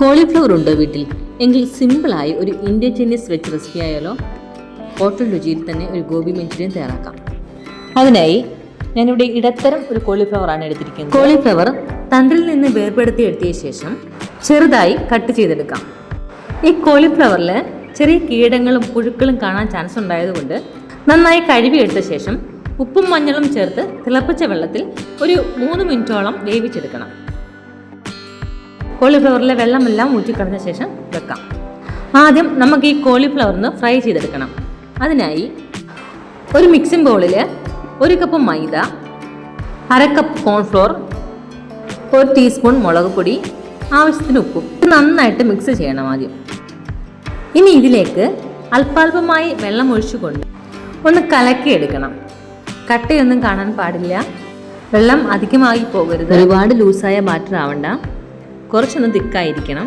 Cauliflower ഉണ്ടോ വീട്ടിൽ? എങ്കിൽ സിമ്പിളായി ഒരു ഇന്ത്യൻ ചൈനീസ് വെജ് റെസിപ്പി ആയാലോ. ഹോട്ടൽ രുചിയിൽ തന്നെ ഒരു ഗോബി മഞ്ചൂരിയൻ തയ്യാറാക്കാം. അതിനായി ഞാനിവിടെ ഇടത്തരം ഒരു കോളിഫ്ലവറാണ് എടുത്തിരിക്കുന്നത്. കോളിഫ്ലവർ തണ്ടിൽ നിന്ന് വേർപെടുത്തി എടുത്തിയ ശേഷം ചെറുതായി കട്ട് ചെയ്തെടുക്കാം. ഈ കോളിഫ്ലവറിൽ ചെറിയ കീടങ്ങളും പുഴുക്കളും കാണാൻ ചാൻസ് ഉണ്ടായതുകൊണ്ട് നന്നായി കഴുകിയെടുത്ത ശേഷം ഉപ്പും മഞ്ഞളും ചേർത്ത് തിളപ്പിച്ച വെള്ളത്തിൽ ഒരു 3 മിനിറ്റോളം വേവിച്ചെടുക്കണം. കോളിഫ്ലവറിലെ വെള്ളമെല്ലാം ഊറ്റിക്കളഞ്ഞ ശേഷം വെക്കാം. ആദ്യം നമുക്ക് ഈ കോളിഫ്ലവറിന് ഫ്രൈ ചെയ്തെടുക്കണം. അതിനായി ഒരു മിക്സിംഗ് ബൗളിൽ 1 കപ്പ് മൈദ, 1/2 കപ്പ് കോൺഫ്ലോർ, 1 ടീസ്പൂൺ മുളക് പൊടി, ആവശ്യത്തിന് ഉപ്പും നന്നായിട്ട് മിക്സ് ചെയ്യണം ആദ്യം. ഇനി ഇതിലേക്ക് അല്പാൽപമായി വെള്ളം ഒഴിച്ചുകൊണ്ട് ഒന്ന് കലക്കിയെടുക്കണം. കട്ടയൊന്നും കാണാൻ പാടില്ല. വെള്ളം അധികമായി പോകരുത്. ഒരുപാട് ലൂസായ ബാറ്റർ ആവണ്ട, കുറച്ചൊന്ന് തിക്കായിരിക്കണം.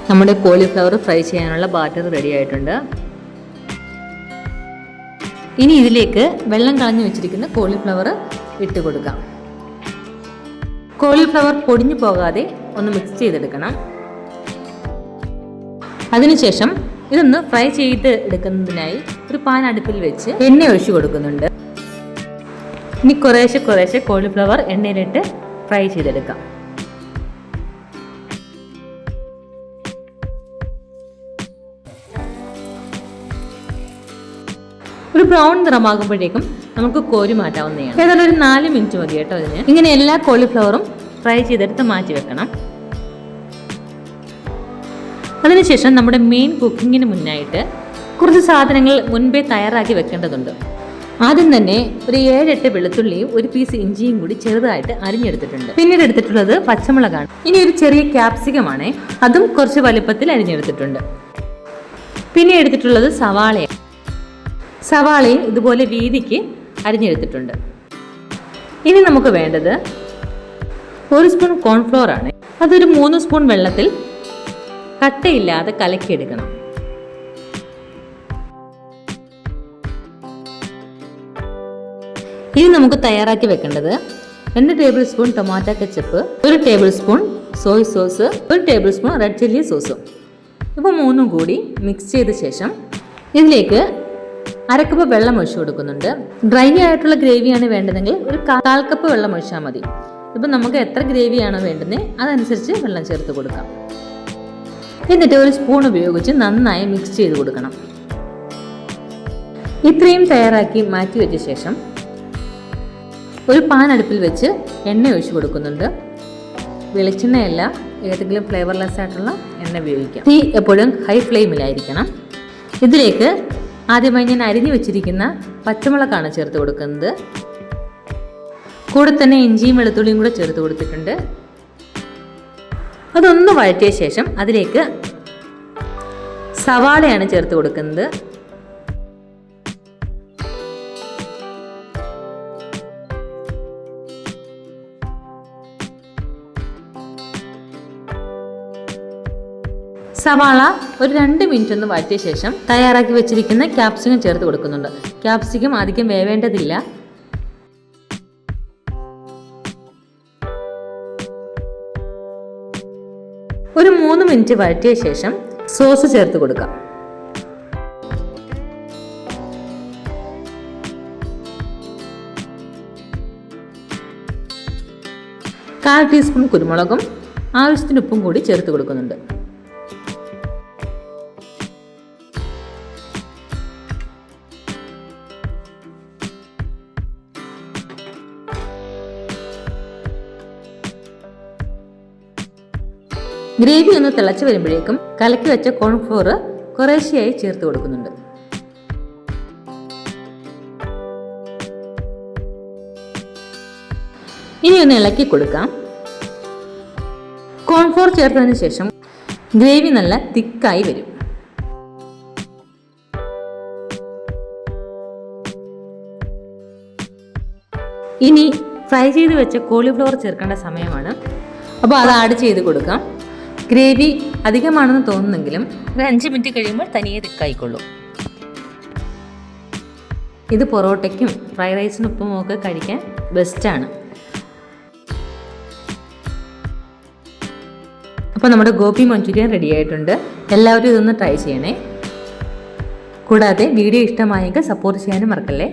നമ്മുടെ കോളിഫ്ലവർ ഫ്രൈ ചെയ്യാനുള്ള ബാറ്റർ റെഡി ആയിട്ടുണ്ട്. ഇനി ഇതിലേക്ക് വെള്ളം കളഞ്ഞു വെച്ചിരിക്കുന്ന കോളിഫ്ലവർ ഇട്ട് കൊടുക്കാം. കോളിഫ്ലവർ പൊടിഞ്ഞു പോകാതെ ഒന്ന് മിക്സ് ചെയ്തെടുക്കണം. അതിനുശേഷം ഇതൊന്ന് ഫ്രൈ ചെയ്ത് എടുക്കുന്നതിനായി ഒരു പാൻ അടുപ്പിൽ വെച്ച് എണ്ണ ഒഴിച്ചു കൊടുക്കുന്നുണ്ട്. ഇനി കുറേശ്ശെ കോളിഫ്ലവർ എണ്ണയിലിട്ട് ഫ്രൈ ചെയ്തെടുക്കാം. ഒരു ബ്രൗൺ നിറമാകുമ്പോഴേക്കും നമുക്ക് കോരി മാറ്റാവുന്നതാണ്. ഏതായാലും ഒരു 4 മിനിറ്റ് മതി കേട്ടോ അതിന്. ഇങ്ങനെ എല്ലാ കോളിഫ്ലവറും ഫ്രൈ ചെയ്തെടുത്ത് മാറ്റി വെക്കണം. അതിനുശേഷം നമ്മുടെ മെയിൻ കുക്കിങ്ങിന് മുന്നായിട്ട് കുറച്ച് സാധനങ്ങൾ മുൻപേ തയ്യാറാക്കി വെക്കേണ്ടതുണ്ട്. ആദ്യം തന്നെ ഒരു 7-8 വെളുത്തുള്ളിയും 1 പീസ് ഇഞ്ചിയും കൂടി ചെറുതായിട്ട് അരിഞ്ഞെടുത്തിട്ടുണ്ട്. പിന്നീട് എടുത്തിട്ടുള്ളത് പച്ചമുളകാണ്. ഇനി ഒരു ചെറിയ ക്യാപ്സിക്കമാണ്, അതും കുറച്ച് വലുപ്പത്തിൽ അരിഞ്ഞെടുത്തിട്ടുണ്ട്. പിന്നെ എടുത്തിട്ടുള്ളത് സവാളയും ഇതുപോലെ വീതിക്ക് അരിഞ്ഞെടുത്തിട്ടുണ്ട്. ഇനി നമുക്ക് വേണ്ടത് 1 സ്പൂൺ കോൺഫ്ലോർ ആണ്. അതൊരു 3 സ്പൂൺ വെള്ളത്തിൽ കട്ടയില്ലാതെ കലക്കിയെടുക്കണം. ഇനി നമുക്ക് തയ്യാറാക്കി വെക്കേണ്ടത് 2 table spoon tomato ketchup, 1 table spoon Soy sauce, 1 table spoon red chilli സോസും. ഇപ്പോൾ 3ഉം കൂടി മിക്സ് ചെയ്ത ശേഷം ഇതിലേക്ക് 1/2 കപ്പ് വെള്ളം ഒഴിച്ചു കൊടുക്കുന്നുണ്ട്. ഡ്രൈ ആയിട്ടുള്ള ഗ്രേവിയാണ് വേണ്ടതെങ്കിൽ ഒരു 1/4 കപ്പ് വെള്ളം ഒഴിച്ചാൽ മതി. ഇപ്പം നമുക്ക് എത്ര ഗ്രേവിയാണോ വേണ്ടുന്നത് അതനുസരിച്ച് വെള്ളം ചേർത്ത് കൊടുക്കാം. എന്നിട്ട് ഒരു സ്പൂൺ ഉപയോഗിച്ച് നന്നായി മിക്സ് ചെയ്ത് കൊടുക്കണം. ഇത്രയും തയ്യാറാക്കി മാറ്റി വെച്ച ശേഷം ഒരു പാൻ അടുപ്പിൽ വെച്ച് എണ്ണ ഒഴിച്ചു കൊടുക്കുന്നുണ്ട്. വെളിച്ചെണ്ണയല്ല, ഏതെങ്കിലും ഫ്ലേവർലെസ് ആയിട്ടുള്ള എണ്ണ ഉപയോഗിക്കാം. തീ എപ്പോഴും ഹൈ ഫ്ലെയിമിലായിരിക്കണം. ഇതിലേക്ക് ആദ്യമായി ഞാൻ അരിഞ്ഞു വെച്ചിരിക്കുന്ന പച്ചമുളകാണ് ചേർത്ത് കൊടുക്കുന്നത്. കൂടെ തന്നെ ഇഞ്ചിയും വെളുത്തുള്ളിയും കൂടെ ചേർത്ത് കൊടുത്തിട്ടുണ്ട്. അതൊന്ന് വഴറ്റിയ ശേഷം അതിലേക്ക് സവാളയാണ് ചേർത്ത് കൊടുക്കുന്നത്. സവാള ഒരു 2 മിനിറ്റ് ഒന്ന് വഴറ്റിയ ശേഷം തയ്യാറാക്കി വെച്ചിരിക്കുന്ന ക്യാപ്സിക്കം ചേർത്ത് കൊടുക്കുന്നുണ്ട്. ക്യാപ്സിക്കം അധികം വേവേണ്ടതില്ല. ഒരു 3 മിനിറ്റ് വഴറ്റിയ ശേഷം സോസ് ചേർത്ത് കൊടുക്കാം. കാൽ ടീസ്പൂൺ കുരുമുളകും ആവശ്യത്തിന് ഉപ്പും കൂടി ചേർത്ത് കൊടുക്കുന്നുണ്ട്. ഗ്രേവി ഒന്ന് തിളച്ച് വരുമ്പോഴേക്കും കലക്കി വെച്ച കോൺഫ്ലോർ കുറേശ്ശെയായി ചേർത്ത് കൊടുക്കുന്നുണ്ട്. ഇനി ഒന്ന് ഇളക്കി കൊടുക്കാം. കോൺഫ്ലോർ ചേർത്തതിന് ശേഷം ഗ്രേവി നല്ല തിക്കായി വരും. ഇനി ഫ്രൈ ചെയ്ത് വെച്ച കോളിഫ്ലവർ ചേർക്കേണ്ട സമയമാണ്. അപ്പോൾ അത് ആഡ് ചെയ്ത് കൊടുക്കാം. ഗ്രേവി അധികമാണെന്ന് തോന്നുന്നെങ്കിലും ഒരു 5 മിനിറ്റ് കഴിയുമ്പോൾ തനിയെ തിക്കായിക്കൊള്ളും. ഇത് പൊറോട്ടയ്ക്കും ഫ്രൈഡ് റൈസിനൊപ്പം ഒക്കെ കഴിക്കാൻ ബെസ്റ്റാണ്. അപ്പോൾ നമ്മുടെ ഗോപി മഞ്ചൂരിയൻ റെഡി ആയിട്ടുണ്ട്. എല്ലാവരും ഇതൊന്ന് ട്രൈ ചെയ്യണേ. കൂടാതെ വീഡിയോ ഇഷ്ടമായെങ്കിൽ സപ്പോർട്ട് ചെയ്യാനും മറക്കല്ലേ.